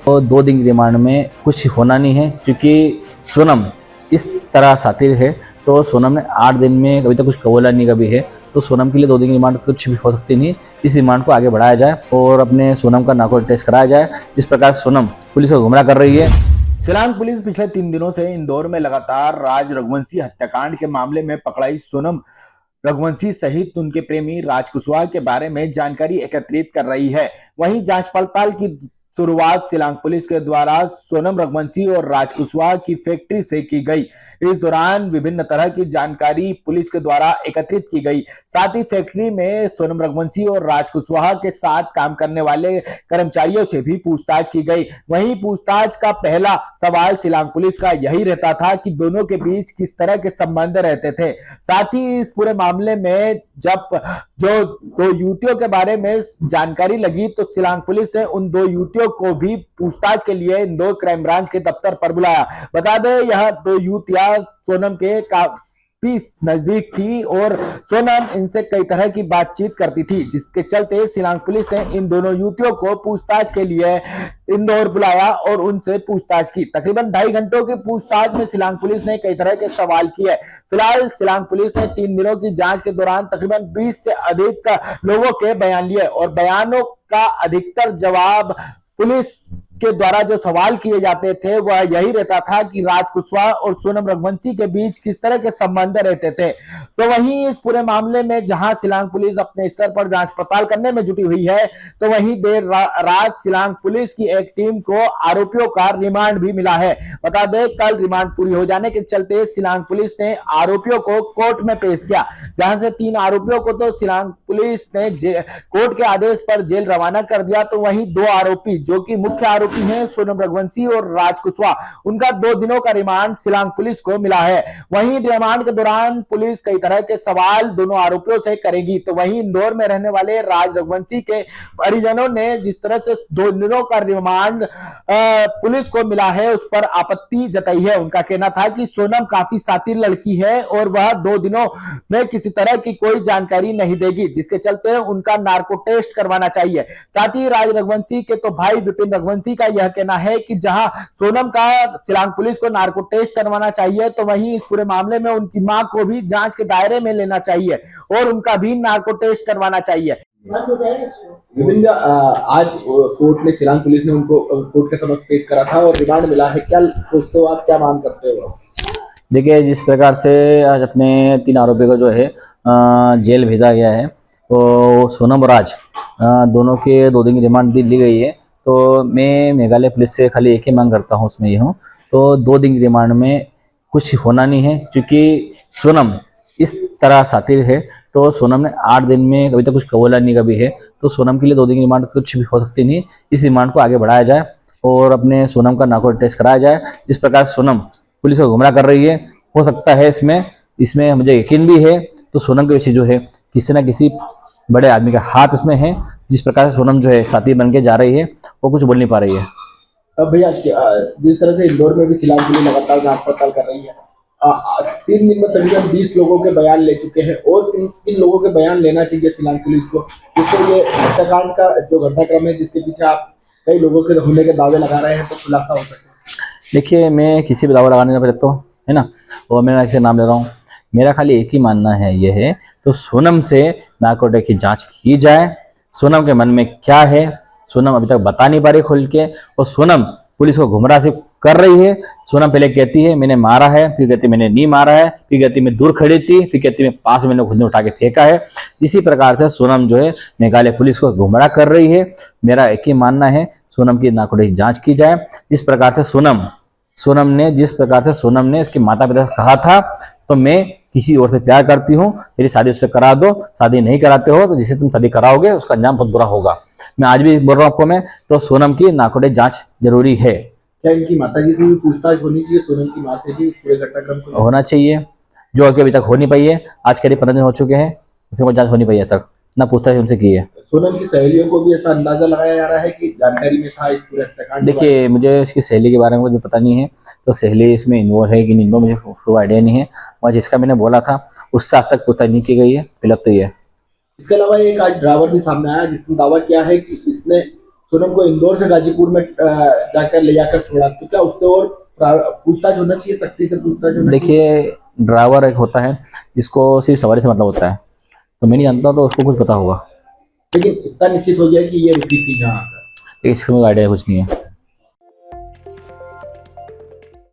तो 2 दिन की रिमांड में कुछ होना नहीं है, क्योंकि सोनम इस तरह सातिर है। तो सोनम ने 8 दिन में कभी तक कुछ कबूला नहीं कभी है, तो सोनम के लिए 2 दिन की रिमांड कुछ भी हो सकती नहीं। इस रिमांड को आगे बढ़ाया जाए और अपने सोनम का नार्को टेस्ट कराया जाए, जिस प्रकार सोनम पुलिस को गुमराह कर रही है। सिलांग पुलिस पिछले 3 दिनों से इंदौर में लगातार राज रघुवंशी हत्याकांड के मामले में पकड़ाई सोनम रघुवंशी सहित उनके प्रेमी राज कुशवाहा के बारे में जानकारी एकत्रित कर रही है। वहीं जांच पड़ताल की शुरुआत सिलांग पुलिस के द्वारा सोनम रघुवंशी और राज कुशवाहा की फैक्ट्री से की गई। इस दौरान विभिन्न तरह की जानकारी पुलिस के द्वारा एकत्रित की गई। साथ ही फैक्ट्री में सोनम रघुवंशी और राज कुशवाहा के साथ काम करने वाले कर्मचारियों से भी पूछताछ की गई। वहीं पूछताछ का पहला सवाल सिलांग पुलिस का यही रहता था कि दोनों के बीच किस तरह के संबंध रहते थे। साथ ही इस पूरे मामले में जब जो 2 युवतियों के बारे में जानकारी लगी, तो सिलांग पुलिस ने उन 2 युवतियों को भी पूछताछ के लिए इंदौर क्राइम ब्रांच के दफ्तर पर बुलाया। बता दें, यह 2 युवतियां सोनम के काफी नजदीक थी और सोनम इनसे कई तरह की बातचीत करती थी, जिसके चलते सिलांग पुलिस ने इन दोनों युवतियों को पूछताछ के लिए इंदौर बुलाया और उनसे पूछताछ की। तकरीबन 2.5 घंटों की पूछताछ में सिलांग पुलिस ने कई तरह के सवाल किए। फिलहाल सिलांग पुलिस ने 3 दिनों की जांच के दौरान तकरीबन 20 से अधिक लोगों के बयान लिए और बयानों का अधिकतर जवाब पुलिस के द्वारा जो सवाल किए जाते थे वह यही रहता था कि राज कुशवाहा और सोनम रघुवंशी के बीच किस तरह के संबंध रहते थे। तो वहीं इस पूरे मामले में जहां सिलांग पुलिस अपने स्तर पर जांच पड़ताल करने में जुटी हुई है, तो वहीं देर रात सिलांग पुलिस की एक टीम को आरोपियों का रिमांड भी मिला है। बता दें, कल रिमांड पूरी हो जाने के चलते सिलांग पुलिस ने आरोपियों को कोर्ट में पेश किया, जहां से 3 आरोपियों को तो सिलांग पुलिस ने कोर्ट के आदेश पर जेल रवाना कर दिया। तो वहीं 2 आरोपी जो कि मुख्य आरोपी हैं सोनम रघुवंशी और राज कुशवाहा, उनका 2 दिनों का रिमांड सिलांग पुलिस को मिला है। वहीं रिमांड के दौरान पुलिस कई तरह के सवाल दोनों आरोपियों से करेगी। तो वहीं इंदौर में रहने वाले राज रघुवंशी के परिजनों ने जिस तरह से 2 दिनों का रिमांड पुलिस को मिला है, उस पर आपत्ति जताई है। उनका कहना था कि सोनम काफी शातिर लड़की है और वह 2 दिनों में किसी तरह की कोई जानकारी नहीं देगी, जिसके चलते उनका नार्को टेस्ट करवाना चाहिए। साथ ही राज रघुवंशी के तो भाई विपिन रघुवंशी का यह कहना है कि जहां सोनम का सिलांग पुलिस को नार्को टेस्ट करवाना चाहिए, तो वहीं इस पूरे मामले में उनकी मां को भी जांच के दायरे में लेना चाहिए और उनका भी नार्को टेस्ट करवाना चाहिए। विभिन्न आज कोर्ट ने सिलांग पुलिस ने उनको कोर्ट के समक्ष पेश करा था और रिमांड मिला है। क्या सोचते हो आप, क्या मांग करते हो? देखिए, जिस प्रकार से आज अपने 3 आरोपियों को जो है जेल भेजा गया है, तो सोनम और राज दोनों के 2 दिन की रिमांड ली गई है। तो मैं मेघालय पुलिस से खाली एक ही मांग करता हूँ, उसमें ये हूँ, तो 2 दिन की रिमांड में कुछ होना नहीं है, क्योंकि सोनम इस तरह सातिर है। तो सोनम ने 8 दिन में कभी तक कुछ कबूला नहीं कभी है, तो सोनम के लिए 2 दिन की रिमांड कुछ भी हो सकती नहीं। इस रिमांड को आगे बढ़ाया जाए और अपने सोनम का नार्को टेस्ट कराया जाए, जिस प्रकार सोनम पुलिस को गुमराह कर रही है। हो सकता है इसमें मुझे यकीन भी है, तो सोनम के पीछे जो है किसी न किसी बड़े आदमी का हाथ इसमें है। जिस प्रकार से सोनम जो है साथी बन के जा रही है, वो कुछ बोल नहीं पा रही है। अब भैया, जिस तरह से इंदौर में भी सिलांग पुलिस लगातार जांच पड़ताल कर रही है, 3 दिन में तकरीबन 20 लोगों के बयान ले चुके हैं और किन लोगों के बयान लेना चाहिए सिलांग पुलिस को, जिससे ये हत्याकांड का जो घटनाक्रम है जिसके पीछे आप कई लोगों के होने के दावे लगा रहे हैं, तो खुलासा हो सके? देखिए, मैं किसी भी दावा लगाने पर तो है ना, और मैं किसी नाम ले रहा हूँ। मेरा खाली एक ही मानना है, ये है तो सोनम से नार्को टेस्ट की जांच की जाए। सोनम के मन में क्या है, सोनम अभी तक बता नहीं पा रही खुल के, और सोनम पुलिस को गुमराह से कर रही है। सोनम पहले कहती है मैंने मारा है, फिर कहती मैंने नहीं मारा है, फिर कहती मैं दूर खड़ी थी, फिर कहती मैं पास में मैंने खुद ने उठा के फेंका है। इसी प्रकार से सोनम जो है मेघालय पुलिस को गुमराह कर रही है। मेरा एक ही मानना है, सोनम की नार्को टेस्ट की जांच की जाए। जिस प्रकार से सोनम ने इसके माता पिता से कहा था, तो मैं किसी और से प्यार करती हूँ, मेरी शादी उससे करा दो, शादी नहीं कराते हो तो जिसे तुम शादी कराओगे उसका अंजाम बहुत बुरा होगा। मैं आज भी बोल रहा हूँ आपको, मैं तो सोनम की नार्को टेस्ट जांच जरूरी है। क्या इनकी माताजी से भी पूछताछ होनी चाहिए, सोनम की मां से भी, इस पूरे घटनाक्रम को? होना चाहिए, जो अभी तक हो नहीं पाई है। आज करीब 15 दिन हो चुके हैं, उसमें कोई जांच हो नहीं पाई है तक, ना पूछताछ उनसे की है। सोनम की सहेलियों को भी ऐसा अंदाजा लगाया जा रहा है कि जानकारी में था इस पूरे हत्याकांड? देखिए, मुझे उसकी सहेली के बारे में कुछ पता नहीं है, तो सहेली इसमें इन्वॉल्व है कि नहीं, मुझे कोई आइडिया नहीं है। और जिसका मैंने बोला था उससे आज तक पूछताछ नहीं की गई है, फिलहाल तो ये है। इसके अलावा एक आज ड्राइवर भी सामने आया जिसने दावा किया है कि इसने सोनम को इंदौर से गाजीपुर में जाकर ले जाकर छोड़ा, तो क्या उससे और पूछताछ होना चाहिए, सख्ती से पूछताछ होना चाहिए? देखिए, ड्राइवर एक होता है जिसको सिर्फ सवारी से मतलब होता है, तो मैं नहीं जानता, तो उसको कुछ पता होगा। लेकिन इतना निश्चित हो गया कि ये रुकी थी जहाँ पर। इसका मुझे आइडिया कुछ नहीं है।